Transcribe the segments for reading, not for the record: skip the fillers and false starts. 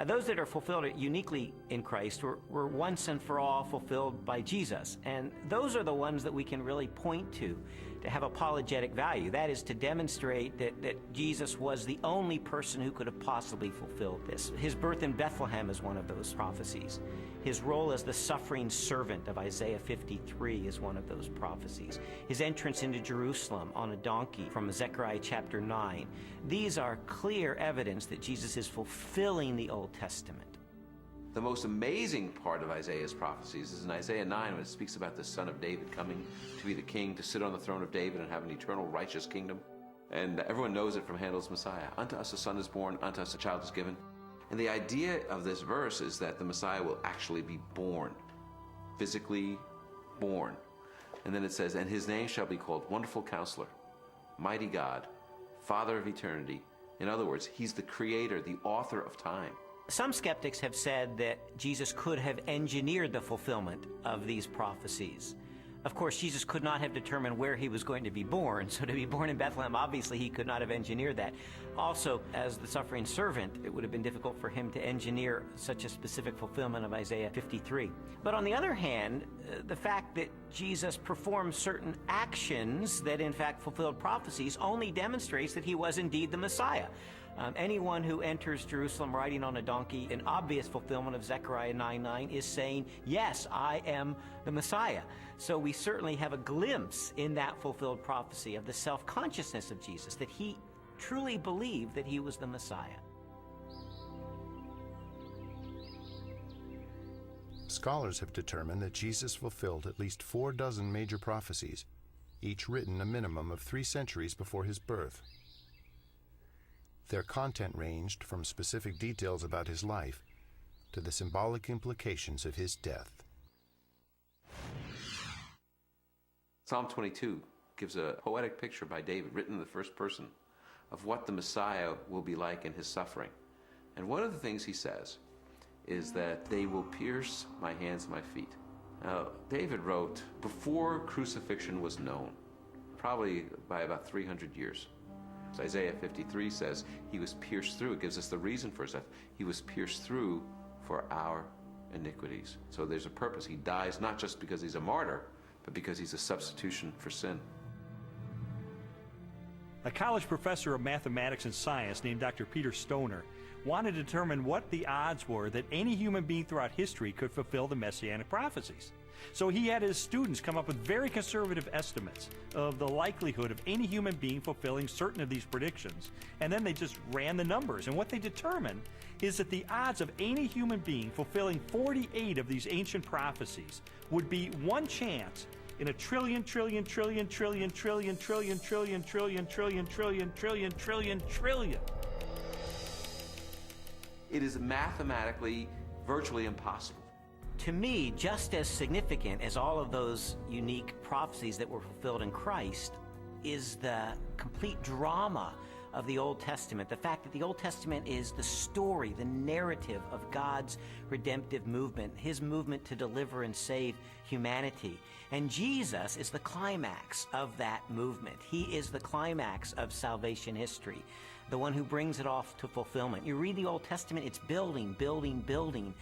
Those that are fulfilled uniquely in Christ were once and for all fulfilled by Jesus. And those are the ones that we can really point to have apologetic value. That is to demonstrate that Jesus was the only person who could have possibly fulfilled this. His birth in Bethlehem is one of those prophecies. His role as the suffering servant of Isaiah 53 is one of those prophecies. His entrance into Jerusalem on a donkey from Zechariah chapter 9. These are clear evidence that Jesus is fulfilling the Old Testament. The most amazing part of Isaiah's prophecies is in Isaiah 9 when it speaks about the son of David coming to be the king, to sit on the throne of David and have an eternal righteous kingdom. And everyone knows it from Handel's Messiah. Unto us a son is born, unto us a child is given. And the idea of this verse is that the Messiah will actually be born, physically born. And then it says, and his name shall be called Wonderful Counselor, Mighty God, Father of Eternity. In other words, he's the creator, the author of time. Some skeptics have said that Jesus could have engineered the fulfillment of these prophecies. Of course, Jesus could not have determined where he was going to be born, so to be born in Bethlehem, obviously he could not have engineered that. Also, as the suffering servant, it would have been difficult for him to engineer such a specific fulfillment of Isaiah 53. But on the other hand, the fact that Jesus performed certain actions that in fact fulfilled prophecies only demonstrates that he was indeed the Messiah. Anyone who enters Jerusalem riding on a donkey, in obvious fulfillment of Zechariah 9:9, is saying, yes, I am the Messiah. So we certainly have a glimpse in that fulfilled prophecy of the self-consciousness of Jesus, that he truly believed that he was the Messiah. Scholars have determined that Jesus fulfilled at least 4 major prophecies, each written a minimum of 3 centuries before his birth. Their content ranged from specific details about his life to the symbolic implications of his death. Psalm 22 gives a poetic picture by David, written in the first person, of what the Messiah will be like in his suffering. And one of the things he says is that they will pierce my hands and my feet. Now, David wrote before crucifixion was known, probably by about 300 years. So Isaiah 53 says he was pierced through. It gives us the reason for his death. He was pierced through for our iniquities. So there's a purpose. He dies not just because he's a martyr, but because he's a substitution for sin. A college professor of mathematics and science named Dr. Peter Stoner wanted to determine what the odds were that any human being throughout history could fulfill the messianic prophecies. So he had his students come up with very conservative estimates of the likelihood of any human being fulfilling certain of these predictions. And then they just ran the numbers. And what they determined is that the odds of any human being fulfilling 48 of these ancient prophecies would be 1 chance in a trillion. It is mathematically virtually impossible. To me, just as significant as all of those unique prophecies that were fulfilled in Christ is the complete drama of the Old Testament. The fact that the Old Testament is the story, the narrative of God's redemptive movement, his movement to deliver and save humanity. And Jesus is the climax of that movement. He is the climax of salvation history, the one who brings it off to fulfillment. You read the Old Testament, it's building.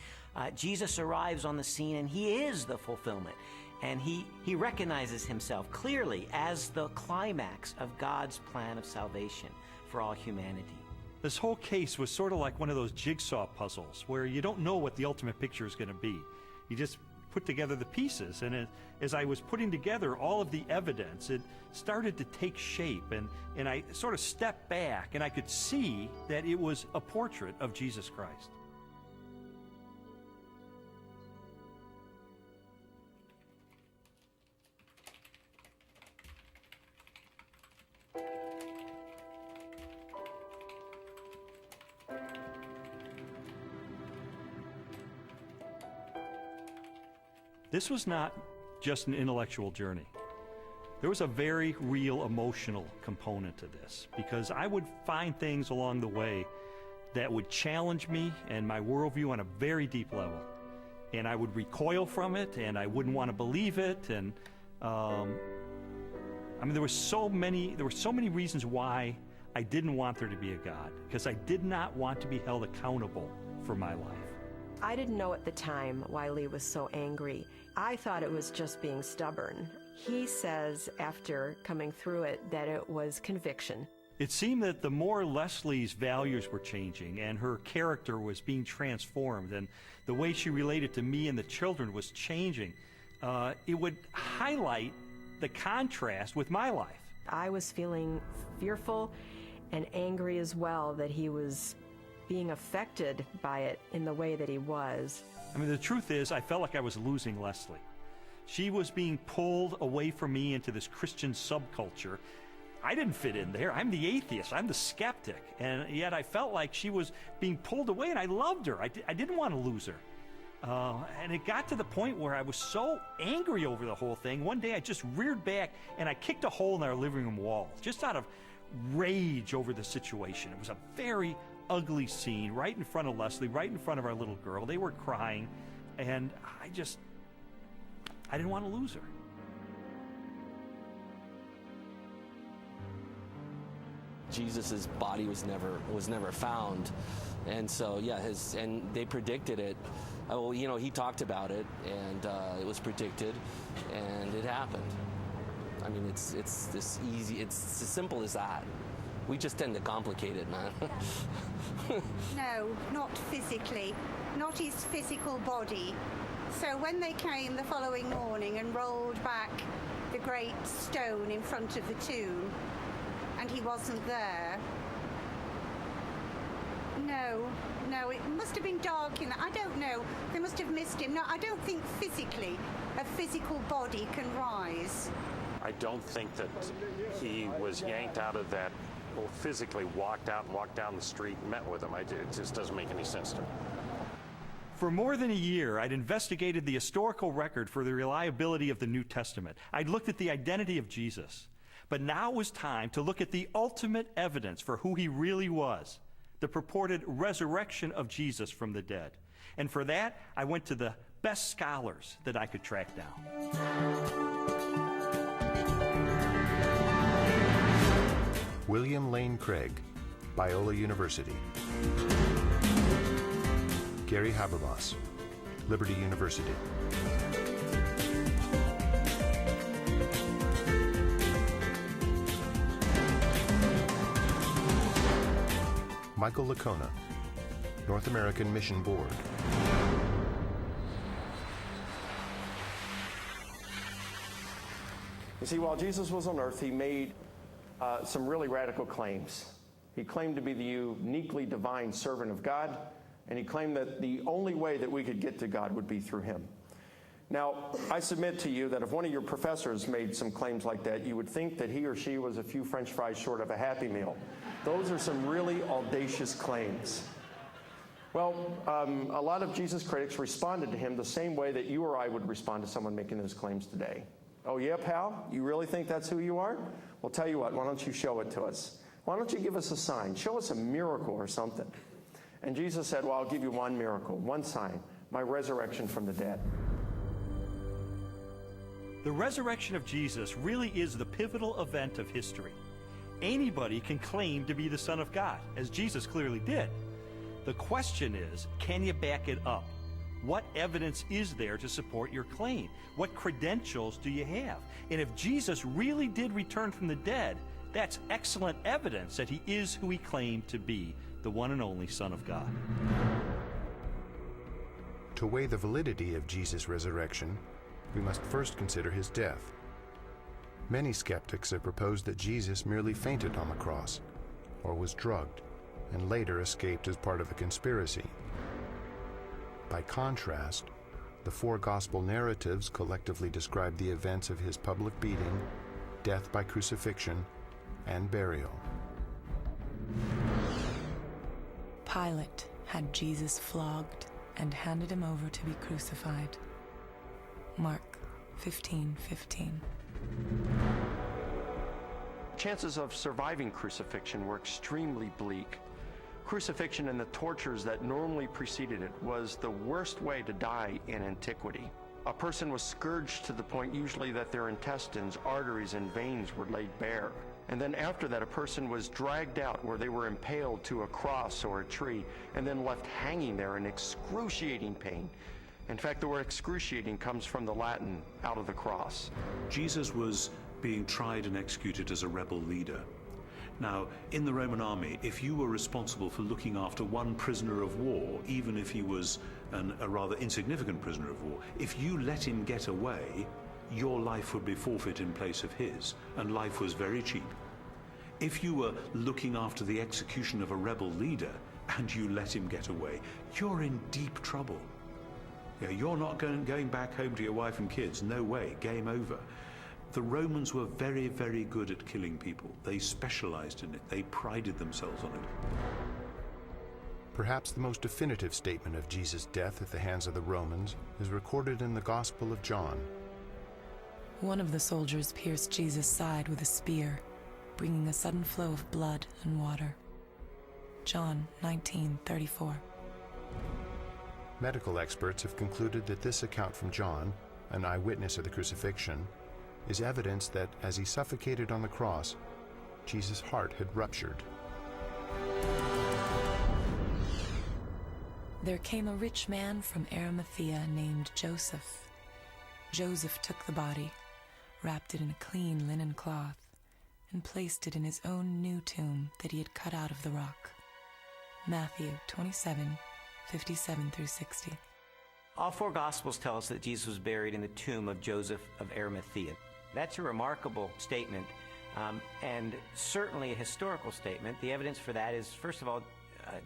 Jesus arrives on the scene and he is the fulfillment. And he recognizes himself clearly as the climax of God's plan of salvation for all humanity. This whole case was sort of like one of those jigsaw puzzles where you don't know what the ultimate picture is going to be. You just put together the pieces, and as I was putting together all of the evidence, it started to take shape, and I sort of stepped back and I could see that it was a portrait of Jesus Christ. This was not just an intellectual journey. There was a very real emotional component to this, because I would find things along the way that would challenge me and my worldview on a very deep level. And I would recoil from it, and I wouldn't want to believe it. And there were so many reasons why I didn't want there to be a God, because I did not want to be held accountable for my life. I didn't know at the time why Lee was so angry. I thought it was just being stubborn. He says, after coming through it, that it was conviction. It seemed that the more Leslie's values were changing and her character was being transformed and the way she related to me and the children was changing, it would highlight the contrast with my life. I was feeling fearful and angry as well that he was being affected by it in the way that he was. I mean, the truth is, I felt like I was losing Leslie. She was being pulled away from me into this Christian subculture. I didn't fit in there. I'm the atheist. I'm the skeptic. And yet I felt like she was being pulled away, and I loved her. I didn't want to lose her. And it got to the point where I was so angry over the whole thing. One day I just reared back and I kicked a hole in our living room wall, just out of rage over the situation. It was a very ugly scene right in front of Leslie, right in front of our little girl. They were crying, and I didn't want to lose her. Jesus's body was never found, and so and they predicted it. Well, you know, he talked about it, and it was predicted, and it happened. I mean, it's this easy. It's as simple as that. We just tend to complicate it, man. No, not physically, not his physical body. So when they came the following morning and rolled back the great stone in front of the tomb, and he wasn't there, no, it must have been dark in that. I don't know. They must have missed him. No, I don't think physically a physical body can rise. I don't think that he was yanked out of that, or physically walked out and walked down the street and met with him. It just doesn't make any sense to me. For more than a year, I'd investigated the historical record for the reliability of the New Testament. I'd looked at the identity of Jesus. But now was time to look at the ultimate evidence for who he really was, the purported resurrection of Jesus from the dead. And for that, I went to the best scholars that I could track down. William Lane Craig, Biola University. Gary Habermas, Liberty University. Michael Licona, North American Mission Board. You see, while Jesus was on earth, he made some really radical claims. He claimed to be the uniquely divine servant of God, and he claimed that the only way that we could get to God would be through him. Now, I submit to you that if one of your professors made some claims like that, you would think that he or she was a few French fries short of a Happy Meal. Those are some really audacious claims. Well, a lot of Jesus critics responded to him the same way that you or I would respond to someone making those claims today. Oh yeah, pal? You really think that's who you are? Well, tell you what, why don't you show it to us? Why don't you give us a sign? Show us a miracle or something. And Jesus said, well, I'll give you one miracle, one sign, my resurrection from the dead. The resurrection of Jesus really is the pivotal event of history. Anybody can claim to be the Son of God, as Jesus clearly did. The question is, can you back it up? What evidence is there to support your claim? What credentials do you have? And if Jesus really did return from the dead, that's excellent evidence that he is who he claimed to be, the one and only Son of God. To weigh the validity of Jesus' resurrection, we must first consider his death. Many skeptics have proposed that Jesus merely fainted on the cross, or was drugged, and later escaped as part of a conspiracy. By contrast, the four gospel narratives collectively describe the events of his public beating, death by crucifixion, and burial. Pilate had Jesus flogged and handed him over to be crucified. Mark 15:15. Chances of surviving crucifixion were extremely bleak. Crucifixion and the tortures that normally preceded it was the worst way to die in antiquity. A person was scourged to the point usually that their intestines, arteries, and veins were laid bare. And then after that, a person was dragged out where they were impaled to a cross or a tree and then left hanging there in excruciating pain. In fact, the word excruciating comes from the Latin, out of the cross. Jesus was being tried and executed as a rebel leader. Now, in the Roman army, if you were responsible for looking after one prisoner of war, even if he was a rather insignificant prisoner of war, if you let him get away, your life would be forfeit in place of his, and life was very cheap. If you were looking after the execution of a rebel leader and you let him get away, you're in deep trouble. You're not going back home to your wife and kids. No way. Game over. The Romans were very, very good at killing people. They specialized in it. They prided themselves on it. Perhaps the most definitive statement of Jesus' death at the hands of the Romans is recorded in the Gospel of John. One of the soldiers pierced Jesus' side with a spear, bringing a sudden flow of blood and water. John 19:34. Medical experts have concluded that this account from John, an eyewitness of the crucifixion, is evidence that as he suffocated on the cross, Jesus' heart had ruptured. There came a rich man from Arimathea named Joseph. Joseph took the body, wrapped it in a clean linen cloth, and placed it in his own new tomb that he had cut out of the rock. Matthew 27:57 through 60. All four Gospels tell us that Jesus was buried in the tomb of Joseph of Arimathea. That's a remarkable statement, and certainly a historical statement. The evidence for that is, first of all,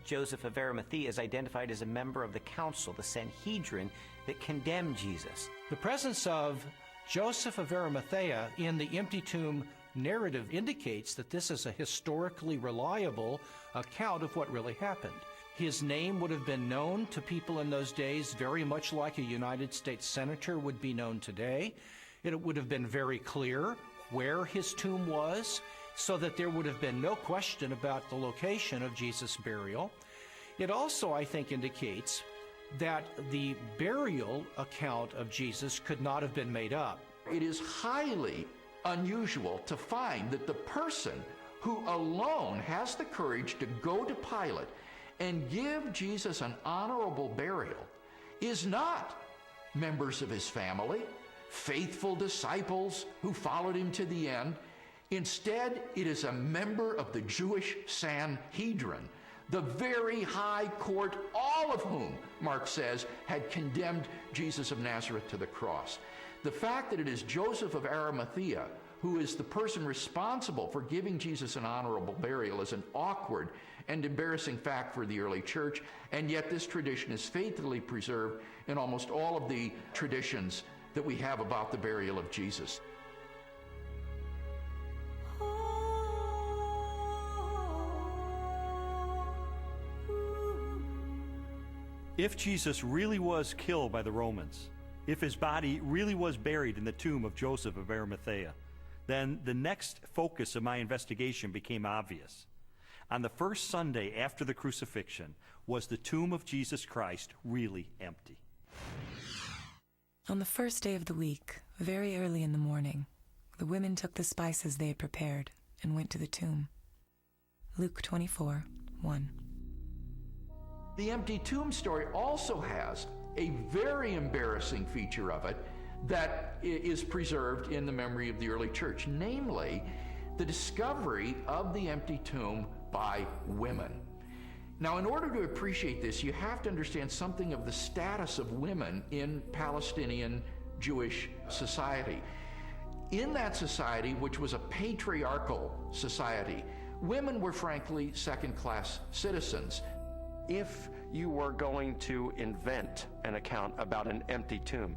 Joseph of Arimathea is identified as a member of the council, the Sanhedrin, that condemned Jesus. The presence of Joseph of Arimathea in the empty tomb narrative indicates that this is a historically reliable account of what really happened. His name would have been known to people in those days very much like a United States senator would be known today. It would have been very clear where his tomb was, so that there would have been no question about the location of Jesus' burial. It also, I think, indicates that the burial account of Jesus could not have been made up. It is highly unusual to find that the person who alone has the courage to go to Pilate and give Jesus an honorable burial is not members of his family, faithful disciples who followed him to the end. Instead, it is a member of the Jewish Sanhedrin, the very high court, all of whom, Mark says, had condemned Jesus of Nazareth to the cross. The fact that it is Joseph of Arimathea who is the person responsible for giving Jesus an honorable burial is an awkward and embarrassing fact for the early church, and yet this tradition is faithfully preserved in almost all of the traditions that we have about the burial of Jesus. If Jesus really was killed by the Romans, if his body really was buried in the tomb of Joseph of Arimathea, then the next focus of my investigation became obvious. On the first Sunday after the crucifixion, was the tomb of Jesus Christ really empty? On the first day of the week, very early in the morning, the women took the spices they had prepared and went to the tomb. Luke 24:1. The empty tomb story also has a very embarrassing feature of it that is preserved in the memory of the early church, namely the discovery of the empty tomb by women. Now, in order to appreciate this, you have to understand something of the status of women in Palestinian Jewish society. In that society, which was a patriarchal society, women were frankly second-class citizens. If you were going to invent an account about an empty tomb,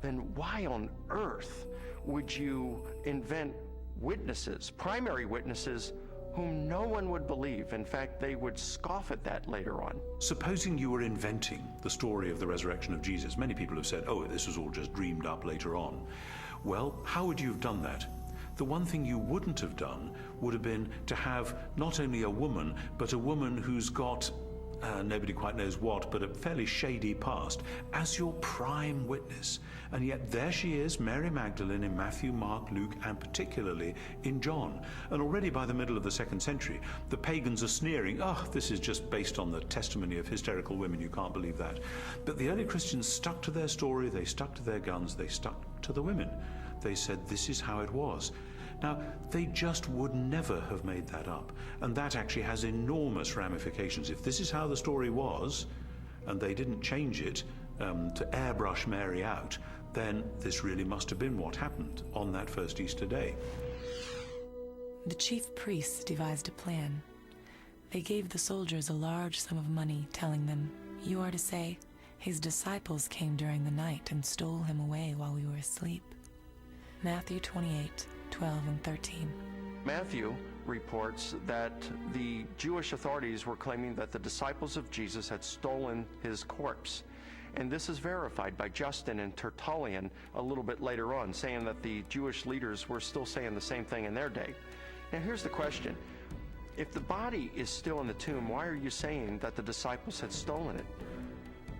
then why on earth would you invent witnesses, primary witnesses, whom no one would believe? In fact, they would scoff at that later on. Supposing you were inventing the story of the resurrection of Jesus, many people have said, oh, this was all just dreamed up later on. Well, how would you have done that? The one thing you wouldn't have done would have been to have not only a woman, but a woman who's got nobody quite knows what, but a fairly shady past, as your prime witness. And yet there she is, Mary Magdalene, in Matthew, Mark, Luke, and particularly in John. And already by the middle of the 2nd century, the pagans are sneering, oh, this is just based on the testimony of hysterical women, you can't believe that. But the early Christians stuck to their story, they stuck to their guns, they stuck to the women. They said this is how it was. Now, they just would never have made that up, and that actually has enormous ramifications. If this is how the story was, and they didn't change it to airbrush Mary out, then this really must have been what happened on that first Easter day. The chief priests devised a plan. They gave the soldiers a large sum of money, telling them, "You are to say, his disciples came during the night and stole him away while we were asleep." Matthew 28:12 and 13. Matthew reports that the Jewish authorities were claiming that the disciples of Jesus had stolen his corpse. And this is verified by Justin and Tertullian a little bit later on, saying that the Jewish leaders were still saying the same thing in their day. Now here's the question. If the body is still in the tomb, why are you saying that the disciples had stolen it?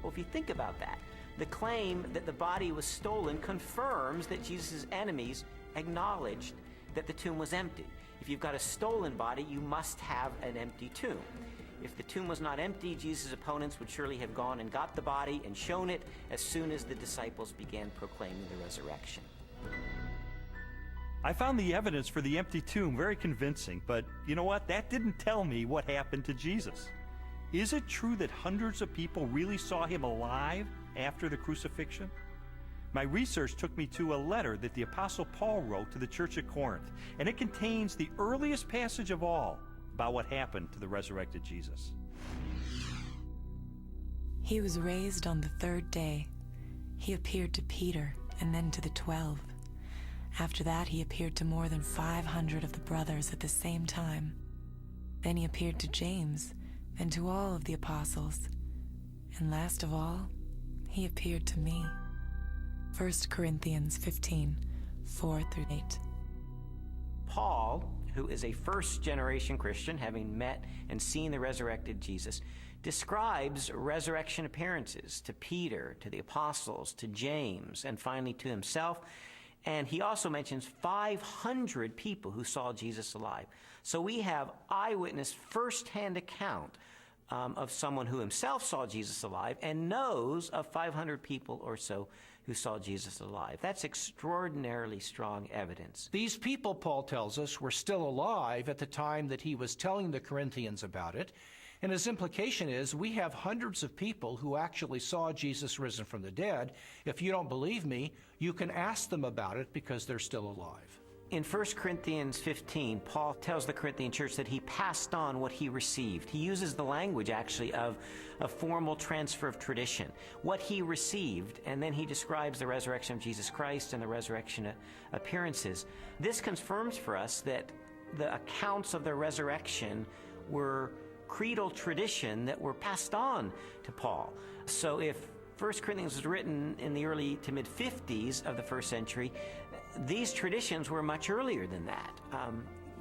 Well, if you think about that, the claim that the body was stolen confirms that Jesus' enemies acknowledged that the tomb was empty. If you've got a stolen body, you must have an empty tomb. If the tomb was not empty, Jesus' opponents would surely have gone and got the body and shown it as soon as the disciples began proclaiming the resurrection. I found the evidence for the empty tomb very convincing, but you know what? That didn't tell me what happened to Jesus. Is it true that hundreds of people really saw him alive after the crucifixion? My research took me to a letter that the Apostle Paul wrote to the church at Corinth, and it contains the earliest passage of all about what happened to the resurrected Jesus. He was raised on the 3rd day. He appeared to Peter and then to the 12. After that, he appeared to more than 500 of the brothers at the same time. Then he appeared to James, then to all of the apostles. And last of all, he appeared to me. 1 Corinthians 15:4-8. Paul, who is a first-generation Christian, having met and seen the resurrected Jesus, describes resurrection appearances to Peter, to the apostles, to James, and finally to himself. And he also mentions 500 people who saw Jesus alive. So we have eyewitness first-hand account of someone who himself saw Jesus alive and knows of 500 people or so who saw Jesus alive. That's extraordinarily strong evidence. These people, Paul tells us, were still alive at the time that he was telling the Corinthians about it. And his implication is we have hundreds of people who actually saw Jesus risen from the dead. If you don't believe me, you can ask them about it because they're still alive. In 1 Corinthians 15, Paul tells the Corinthian church that he passed on what he received. He uses the language, actually, of a formal transfer of tradition. What he received, and then he describes the resurrection of Jesus Christ and the resurrection appearances. This confirms for us that the accounts of the resurrection were creedal tradition that were passed on to Paul. So if 1 Corinthians was written in the early to mid-50s of the first century, these traditions were much earlier than that,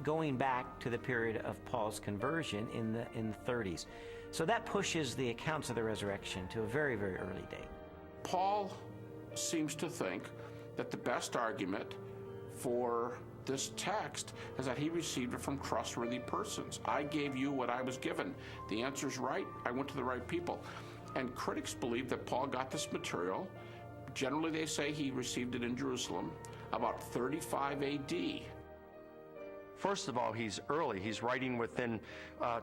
going back to the period of Paul's conversion in the 30s. So that pushes the accounts of the resurrection to a very, very early date. Paul seems to think that the best argument for this text is that he received it from trustworthy persons. I gave you what I was given. The answer's right. I went to the right people. And critics believe that Paul got this material. Generally, they say he received it in Jerusalem about 35 AD. First of all, he's early. He's writing within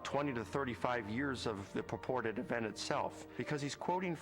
20 to 35 years of the purported event itself, because he's quoting